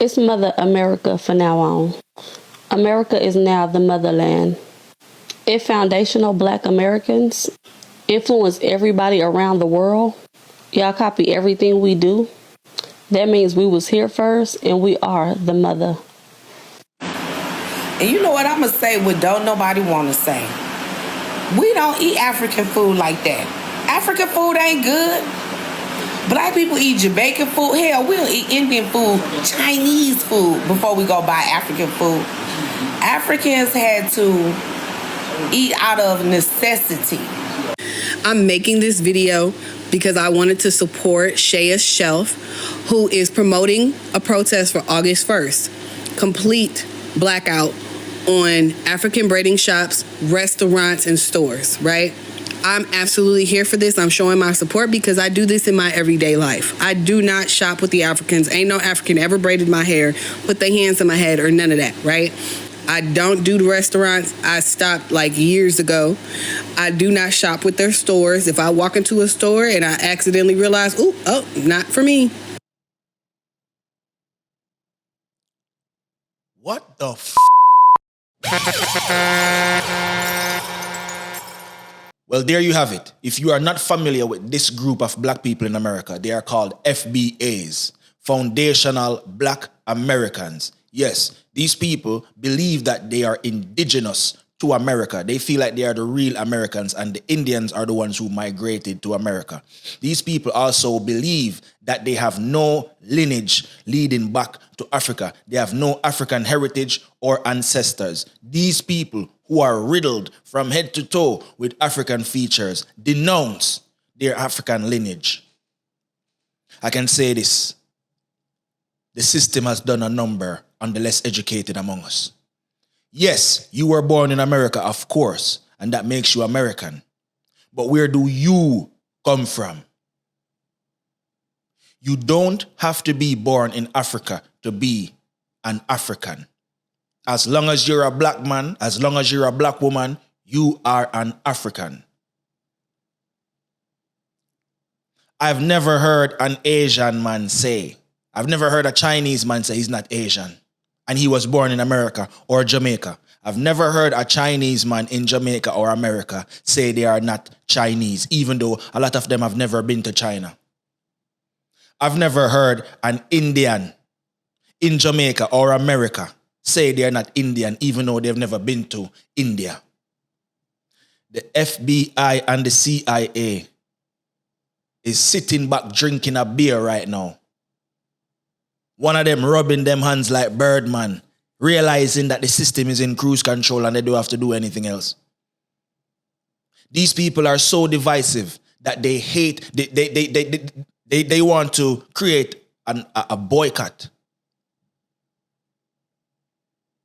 It's Mother America from now on. America is now the motherland. If foundational Black Americans influence everybody around the world, y'all copy everything we do, that means we was here first and we are the mother. And you know what I'm going to say what don't nobody want to say? We don't eat African food like that. African food ain't good. Black people eat Jamaican food. Hell, we'll eat Indian food, Chinese food before we go buy African food. Africans had to eat out of necessity. I'm making this video because I wanted to support Shaya's Shelf, who is promoting a protest for August 1st. Complete blackout on African braiding shops, restaurants, and stores, right? I'm absolutely here for this. I'm showing my support because I do this in my everyday life. I do not shop with the Africans. Ain't no African ever braided my hair, put their hands on my head, or none of that, right? I don't do the restaurants. I stopped like years ago. I do not shop with their stores. If I walk into a store and I accidentally realize, oh, not for me. What the f***? Well, there you have it. If you are not familiar with this group of Black people in America, they are called FBAs, Foundational Black Americans. Yes, these people believe that they are indigenous to America. They feel like they are the real Americans and the Indians are the ones who migrated to America. These people also believe that they have no lineage leading back to Africa. They have no African heritage or ancestors. These people who are riddled from head to toe with African features denounce their African lineage. I can say this. The system has done a number on the less educated among us. Yes, you were born in America, of course, and that makes you American. But where do you come from? You don't have to be born in Africa to be an African. As long as you're a Black man, as long as you're a Black woman, you are an African. I've never heard an Asian man say, I've never heard a Chinese man say he's not Asian and he was born in America or Jamaica. I've never heard a Chinese man in Jamaica or America say they are not Chinese, even though a lot of them have never been to China. I've never heard an Indian in Jamaica or America say they are not Indian, even though they've never been to India. The FBI and the CIA is sitting back drinking a beer right now. One of them rubbing them hands like Birdman, realizing that the system is in cruise control and they don't have to do anything else. These people are so divisive that they hate, they want to create a boycott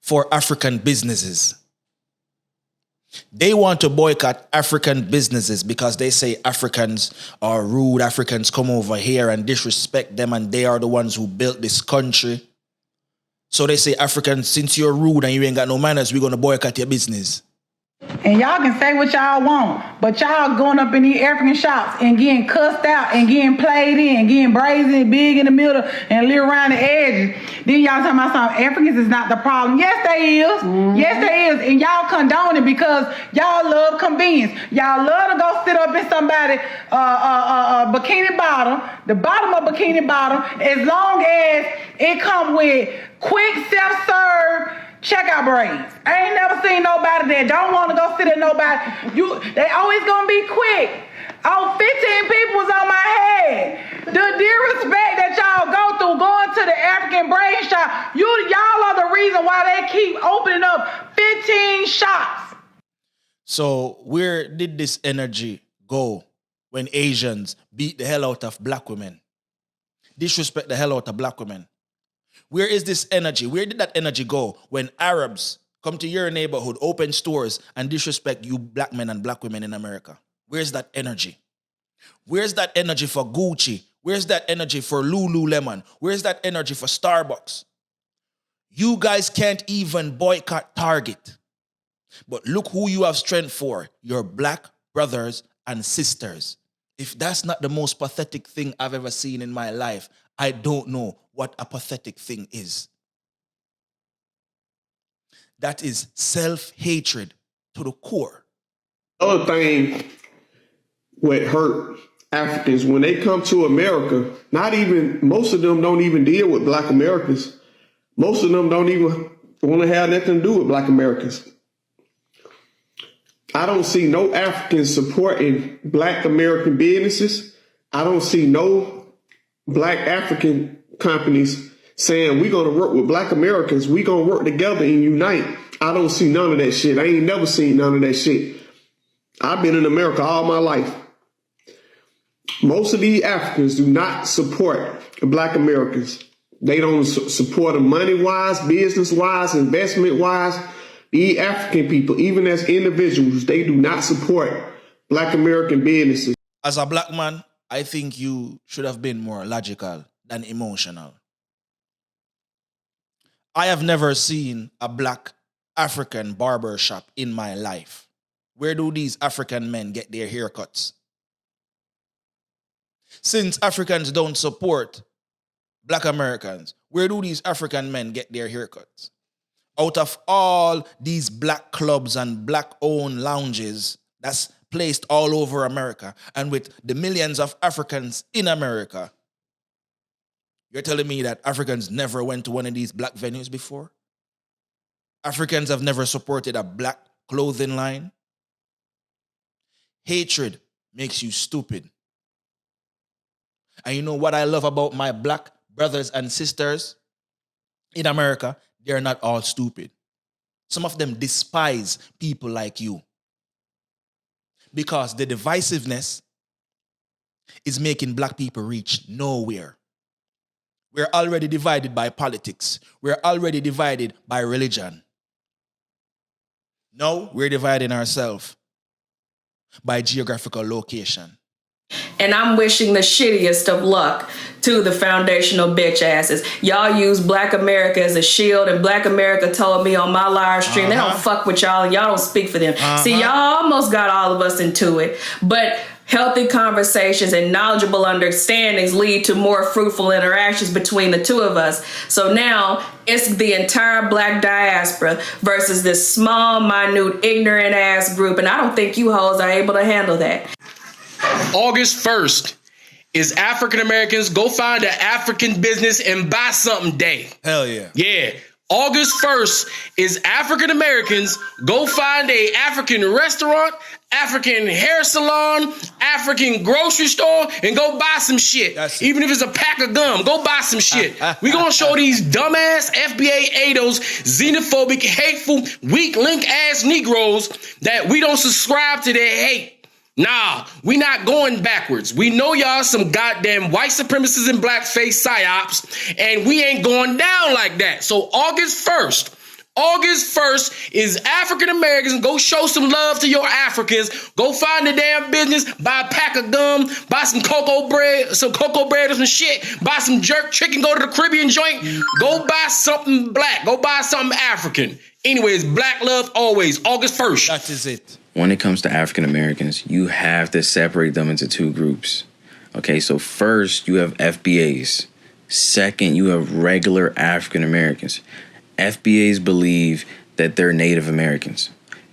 for African businesses. They want to boycott African businesses because they say Africans are rude. Africans come over here and disrespect them and they are the ones who built this country. So they say, Africans, since you're rude and you ain't got no manners, we're going to boycott your business. And y'all can say what y'all want, but y'all going up in these African shops and getting cussed out and getting played in and getting brazen, big in the middle and little around the edges. Then y'all talking about something, Africans is not the problem. Yes, they is. Mm-hmm. Yes, they is. And y'all condone it because y'all love convenience. Y'all love to go sit up in somebody's bikini bottom, the bottom of bikini bottom, as long as it come with quick self-serve checkout braids. I ain't never seen nobody that don't want to go sit at nobody. They always gonna be quick. Oh, 15 people was on my head. The disrespect that y'all go through going to the African braid shop, y'all are the reason why they keep opening up 15 shops. So where did this energy go when Asians beat the hell out of Black women? Disrespect the hell out of Black women. Where is this energy? Where did that energy go when Arabs come to your neighborhood, open stores, and disrespect you Black men and Black women in America? Where's that energy? Where's that energy for Gucci? Where's that energy for Lululemon? Where's that energy for Starbucks? You guys can't even boycott Target. But look who you have strength for, your Black brothers and sisters. If that's not the most pathetic thing I've ever seen in my life, I don't know what a pathetic thing is. That is self-hatred to the core. Other thing what hurt Africans when they come to America, most of them don't even deal with Black Americans. Most of them don't even want to have nothing to do with Black Americans. I don't see no Africans supporting Black American businesses. I don't see no Black African companies saying we're going to work with Black Americans. We're going to work together and unite. I don't see none of that shit. I ain't never seen none of that shit. I've been in America all my life. Most of these Africans do not support Black Americans. They don't support them money-wise, business-wise, investment-wise. These African people, even as individuals, they do not support Black American businesses. As a Black man, I think you should have been more logical than emotional. I have never seen a Black African barber shop in my life. Where do these African men get their haircuts? Since Africans don't support Black Americans, where do these African men get their haircuts? Out of all these Black clubs and Black-owned lounges that's placed all over America, and with the millions of Africans in America, you're telling me that Africans never went to one of these Black venues before? Africans have never supported a Black clothing line? Hatred makes you stupid. And you know what I love about my Black brothers and sisters in America? They're not all stupid. Some of them despise people like you. Because the divisiveness is making Black people reach nowhere. We're already divided by politics. We're already divided by religion. Now we're dividing ourselves by geographical location. And I'm wishing the shittiest of luck to the foundational bitch asses. Y'all use Black America as a shield, and Black America told me on my live stream, they don't fuck with y'all and y'all don't speak for them. See, y'all almost got all of us into it, but healthy conversations and knowledgeable understandings lead to more fruitful interactions between the two of us. So now it's the entire Black diaspora versus this small, minute, ignorant ass group. And I don't think you hoes are able to handle that. August 1st is African Americans go find an African business and buy something day. Hell yeah. Yeah. August 1st is African Americans go find a African restaurant, African hair salon, African grocery store, and go buy some shit. Even if it's a pack of gum, go buy some shit. We gonna show these dumbass FBA ADOs, xenophobic, hateful, weak link ass Negroes that we don't subscribe to their hate. Nah, we not going backwards. We know y'all some goddamn white supremacists and blackface psyops, and we ain't going down like that. So August 1st is African Americans. Go show some love to your Africans. Go find a damn business, buy a pack of gum, buy some cocoa bread or some shit, buy some jerk chicken, go to the Caribbean joint, go buy something Black, go buy something African. Anyways, Black love always, August 1st. That is it. When it comes to African Americans, you have to separate them into two groups. Okay, so first you have FBAs. Second, you have regular African Americans. FBAs believe that they're Native Americans.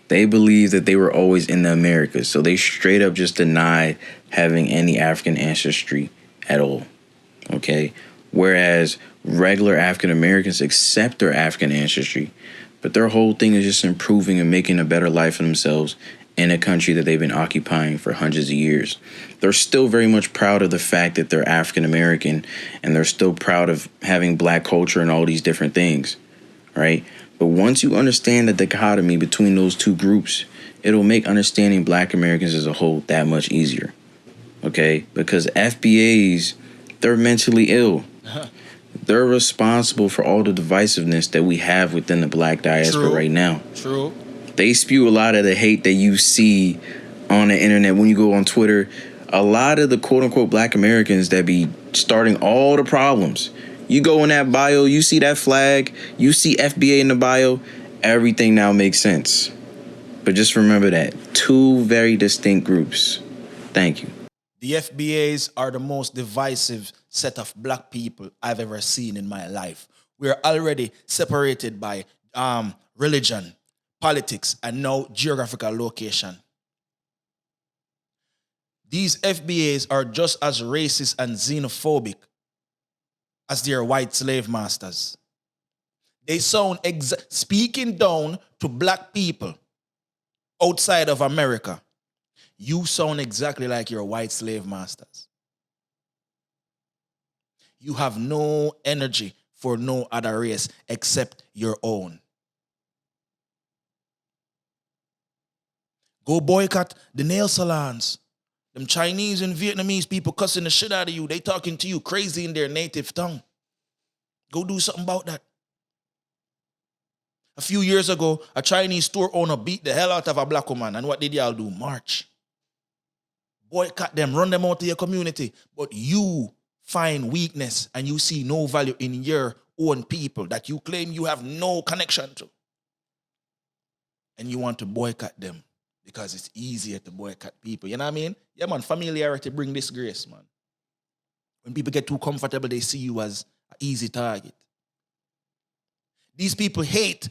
They believe that they were always in the Americas, so they straight up just deny having any African ancestry at all. Okay, whereas regular African Americans accept their African ancestry, but their whole thing is just improving and making a better life for themselves in a country that they've been occupying for hundreds of years. They're still very much proud of the fact that they're African American, and they're still proud of having Black culture and all these different things, right? But once you understand the dichotomy between those two groups, it'll make understanding Black Americans as a whole that much easier, okay? Because FBAs, they're mentally ill. They're responsible for all the divisiveness that we have within the Black diaspora right now. True. They spew a lot of the hate that you see on the internet when you go on Twitter. A lot of the quote-unquote Black Americans that be starting all the problems. You go in that bio, you see that flag, you see FBA in the bio, everything now makes sense. But just remember that. Two very distinct groups. Thank you. The FBAs are the most divisive set of black people I've ever seen in my life. We are already separated by religion, politics, and now geographical location. These FBAs are just as racist and xenophobic as their white slave masters. They sound speaking down to black people outside of America. You sound exactly like your white slave masters. You have no energy for no other race except your own. Go boycott the nail salons. Them Chinese and Vietnamese people cussing the shit out of you. They talking to you crazy in their native tongue. Go do something about that. A few years ago, a Chinese store owner beat the hell out of a black woman. And what did y'all do? March. Boycott them, run them out of your community. But you find weakness and you see no value in your own people that you claim you have no connection to. And you want to boycott them because it's easier to boycott people. You know what I mean? Yeah, man, familiarity bring disgrace, man. When people get too comfortable, they see you as an easy target. These people hate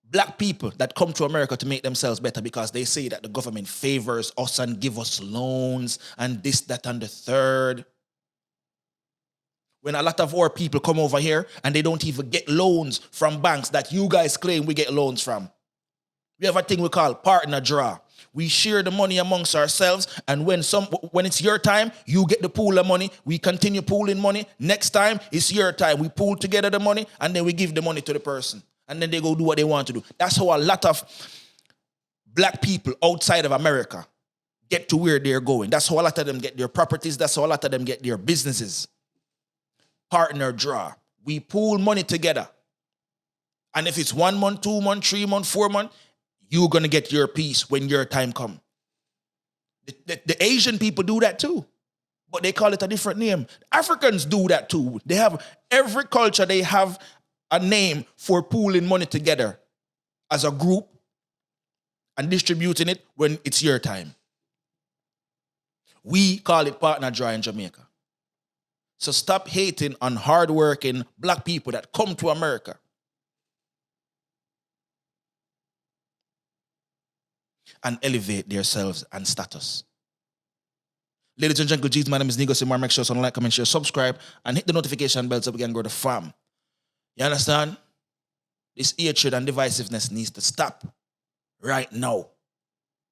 black people that come to America to make themselves better because they say that the government favors us and give us loans and this, that, and the third. When a lot of our people come over here and they don't even get loans from banks that you guys claim we get loans from. We have a thing we call partner draw. We share the money amongst ourselves, and when it's your time, you get the pool of money. We continue pooling money. Next time, it's your time. We pool together the money, and then we give the money to the person. And then they go do what they want to do. That's how a lot of black people outside of America get to where they're going. That's how a lot of them get their properties. That's how a lot of them get their businesses. Partner draw. We pool money together. And if it's 1 month, 2 months, 3 months, 4 months, you're going to get your piece when your time comes. The Asian people do that too, but they call it a different name. Africans do that too. They have, every culture, they have a name for pooling money together as a group and distributing it when it's your time. We call it partner draw in Jamaica. So stop hating on hardworking black people that come to America. And elevate themselves and status. Ladies and gentlemen, my name is negusimara. Make sure you like, comment, share, subscribe, and hit the notification bell so we can grow the farm. You understand? This hatred and divisiveness needs to stop right now.